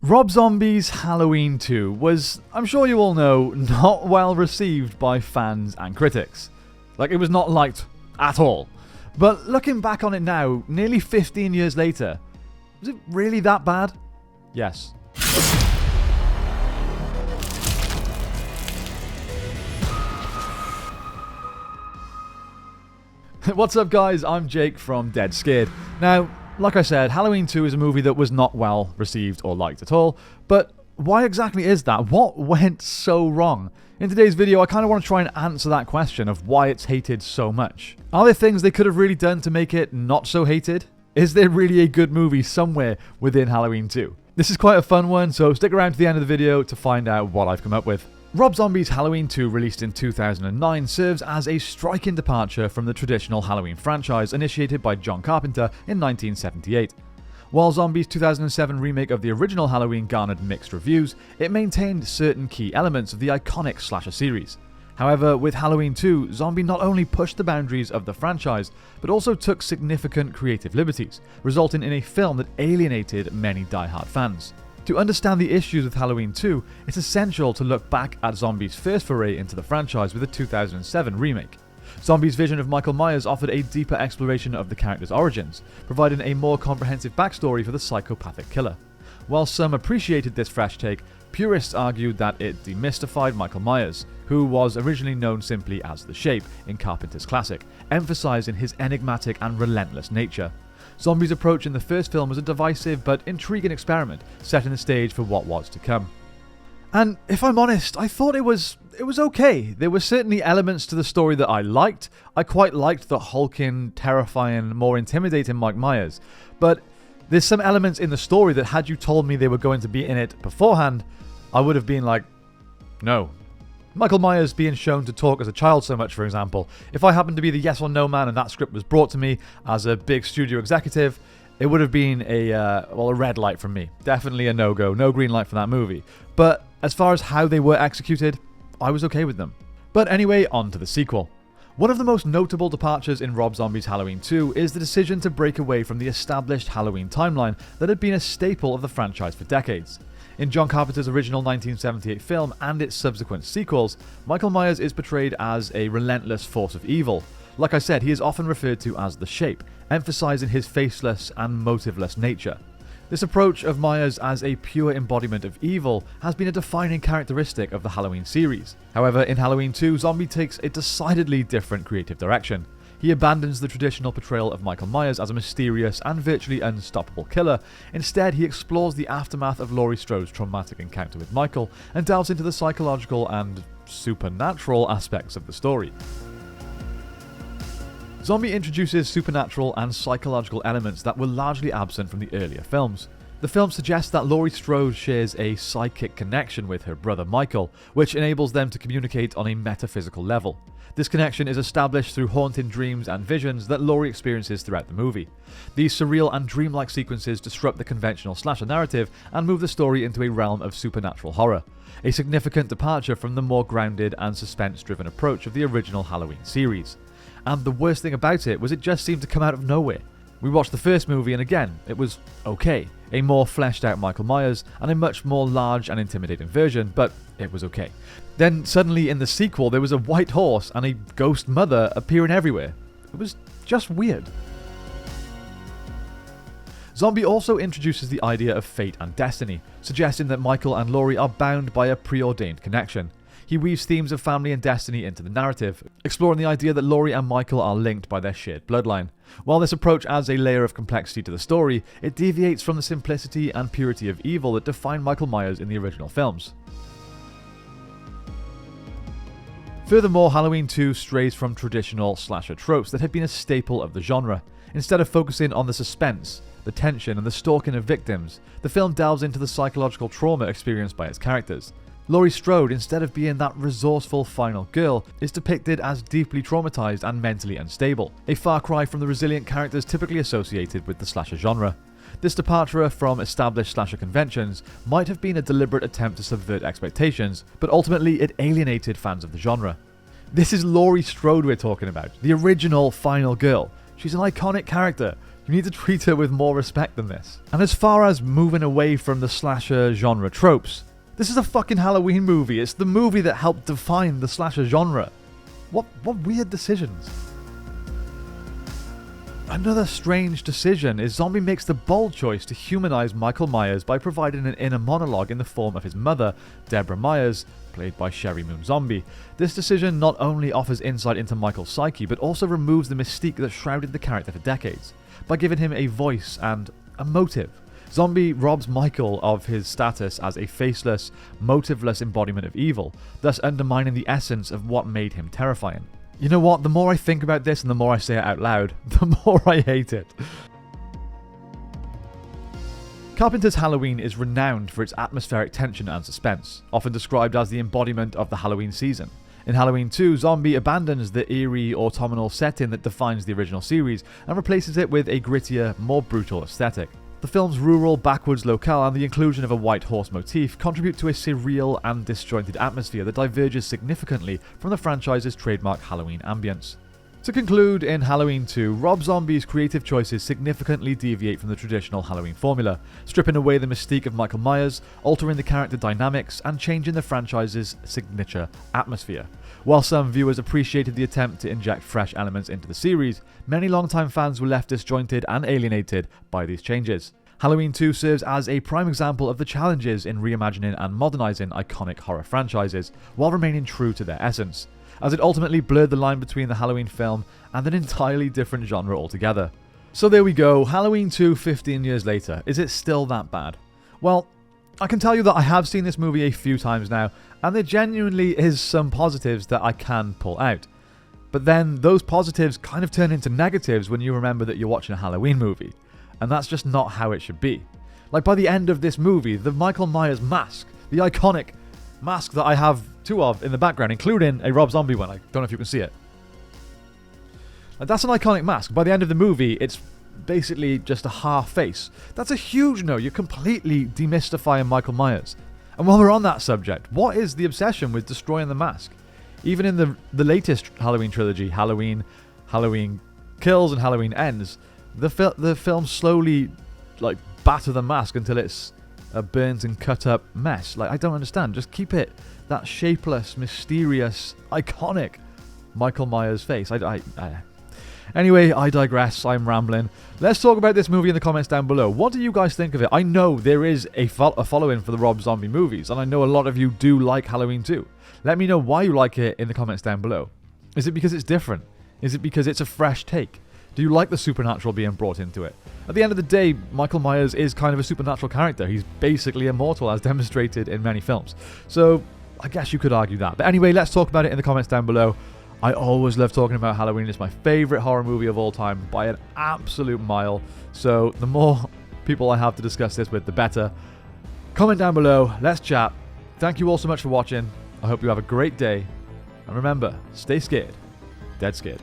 Rob Zombie's Halloween 2 was, I'm sure you all know, not well received by fans and critics. Like, it was not liked at all. But looking back on it now, nearly 15 years later, was it really that bad? Yes. What's up guys, I'm Jake from Dead Scared. Now, like I said, Halloween 2 is a movie that was not well received or liked at all, but why exactly is that? What went so wrong? In today's video, I kind of want to try and answer that question of why it's hated so much. Are there things they could have really done to make it not so hated? Is there really a good movie somewhere within Halloween 2? This is quite a fun one, so stick around to the end of the video to find out what I've come up with. Rob Zombie's Halloween 2, released in 2009, serves as a striking departure from the traditional Halloween franchise initiated by John Carpenter in 1978. While Zombie's 2007 remake of the original Halloween garnered mixed reviews, it maintained certain key elements of the iconic slasher series. However, with Halloween 2, Zombie not only pushed the boundaries of the franchise, but also took significant creative liberties, resulting in a film that alienated many die-hard fans. To understand the issues with Halloween 2, it's essential to look back at Zombie's first foray into the franchise with the 2007 remake. Zombie's vision of Michael Myers offered a deeper exploration of the character's origins, providing a more comprehensive backstory for the psychopathic killer. While some appreciated this fresh take, purists argued that it demystified Michael Myers, who was originally known simply as The Shape in Carpenter's classic, emphasizing his enigmatic and relentless nature. Zombie's approach in the first film was a divisive but intriguing experiment, setting the stage for what was to come. And if I'm honest, I thought it was okay. There were certainly elements to the story that I liked. I quite liked the hulking, terrifying, more intimidating Mike Myers. But there's some elements in the story that had you told me they were going to be in it beforehand, I would have been like, no. Michael Myers being shown to talk as a child so much, for example. If I happened to be the yes or no man and that script was brought to me as a big studio executive, it would have been a red light from me. Definitely a no-go, no green light for that movie. But as far as how they were executed, I was okay with them. But anyway, on to the sequel. One of the most notable departures in Rob Zombie's Halloween 2 is the decision to break away from the established Halloween timeline that had been a staple of the franchise for decades. In John Carpenter's original 1978 film and its subsequent sequels, Michael Myers is portrayed as a relentless force of evil. Like I said, he is often referred to as The Shape, emphasizing his faceless and motiveless nature. This approach of Myers as a pure embodiment of evil has been a defining characteristic of the Halloween series. However, in Halloween 2, Zombie takes a decidedly different creative direction. He abandons the traditional portrayal of Michael Myers as a mysterious and virtually unstoppable killer. Instead, he explores the aftermath of Laurie Strode's traumatic encounter with Michael and delves into the psychological and supernatural aspects of the story. Zombie introduces supernatural and psychological elements that were largely absent from the earlier films. The film suggests that Laurie Strode shares a psychic connection with her brother Michael, which enables them to communicate on a metaphysical level. This connection is established through haunting dreams and visions that Laurie experiences throughout the movie. These surreal and dreamlike sequences disrupt the conventional slasher narrative and move the story into a realm of supernatural horror, a significant departure from the more grounded and suspense-driven approach of the original Halloween series. And the worst thing about it was it just seemed to come out of nowhere. We watched the first movie and again, it was okay. A more fleshed out Michael Myers and a much more large and intimidating version, but it was okay. Then suddenly in the sequel there was a white horse and a ghost mother appearing everywhere. It was just weird. Zombie also introduces the idea of fate and destiny, suggesting that Michael and Laurie are bound by a preordained connection. He weaves themes of family and destiny into the narrative, exploring the idea that Laurie and Michael are linked by their shared bloodline. While this approach adds a layer of complexity to the story, it deviates from the simplicity and purity of evil that defined Michael Myers in the original films. Furthermore, Halloween 2 strays from traditional slasher tropes that had been a staple of the genre. Instead of focusing on the suspense, the tension, and the stalking of victims, the film delves into the psychological trauma experienced by its characters. Laurie Strode, instead of being that resourceful final girl, is depicted as deeply traumatized and mentally unstable, a far cry from the resilient characters typically associated with the slasher genre. This departure from established slasher conventions might have been a deliberate attempt to subvert expectations, but ultimately it alienated fans of the genre. This is Laurie Strode we're talking about, the original final girl. She's an iconic character, You need to treat her with more respect than this. And as far as moving away from the slasher genre tropes, this is a fucking Halloween movie. It's the movie that helped define the slasher genre. What weird decisions. Another strange decision is Zombie makes the bold choice to humanize Michael Myers by providing an inner monologue in the form of his mother, Deborah Myers, played by Sherry Moon Zombie. This decision not only offers insight into Michael's psyche, but also removes the mystique that shrouded the character for decades, by giving him a voice and a motive. Zombie robs Michael of his status as a faceless, motiveless embodiment of evil, thus undermining the essence of what made him terrifying. You know what? The more I think about this and the more I say it out loud, the more I hate it. Carpenter's Halloween is renowned for its atmospheric tension and suspense, often described as the embodiment of the Halloween season. In Halloween 2, Zombie abandons the eerie autumnal setting that defines the original series and replaces it with a grittier, more brutal aesthetic. The film's rural, backwoods locale and the inclusion of a white horse motif contribute to a surreal and disjointed atmosphere that diverges significantly from the franchise's trademark Halloween ambience. To conclude, in Halloween 2, Rob Zombie's creative choices significantly deviate from the traditional Halloween formula, stripping away the mystique of Michael Myers, altering the character dynamics, and changing the franchise's signature atmosphere. While some viewers appreciated the attempt to inject fresh elements into the series, many longtime fans were left disjointed and alienated by these changes. Halloween 2 serves as a prime example of the challenges in reimagining and modernizing iconic horror franchises, while remaining true to their essence, as it ultimately blurred the line between the Halloween film and an entirely different genre altogether. So there we go, Halloween 2 15 years later. Is it still that bad? Well, I can tell you that I have seen this movie a few times now, and there genuinely is some positives that I can pull out. But then those positives kind of turn into negatives when you remember that you're watching a Halloween movie, and that's just not how it should be. Like, by the end of this movie, the Michael Myers mask, the iconic mask that I have two of in the background, including a Rob Zombie one, I don't know if you can see it. Like, that's an iconic mask. By the end of the movie, it's basically just a half face. That's a huge no. You're completely demystifying Michael Myers. And while we're on that subject, what is the obsession with destroying the mask? Even in the latest Halloween trilogy, Halloween Kills and Halloween Ends, the film slowly batter the mask until it's a burnt and cut up mess. I don't understand. Just keep it that shapeless, mysterious, iconic Michael Myers face. Anyway, I digress. I'm rambling. Let's talk about this movie in the comments down below. What do you guys think of it? I know there is a following for the Rob Zombie movies, and I know a lot of you do like Halloween 2. Let me know why you like it in the comments down below. Is it because it's different? Is it because it's a fresh take? Do you like the supernatural being brought into it? At the end of the day, Michael Myers is kind of a supernatural character. He's basically immortal, as demonstrated in many films. So, I guess you could argue that. But anyway, let's talk about it in the comments down below. I always love talking about Halloween. It's my favorite horror movie of all time by an absolute mile. So the more people I have to discuss this with, the better. Comment down below. Let's chat. Thank you all so much for watching. I hope you have a great day. And remember, stay scared. Dead scared.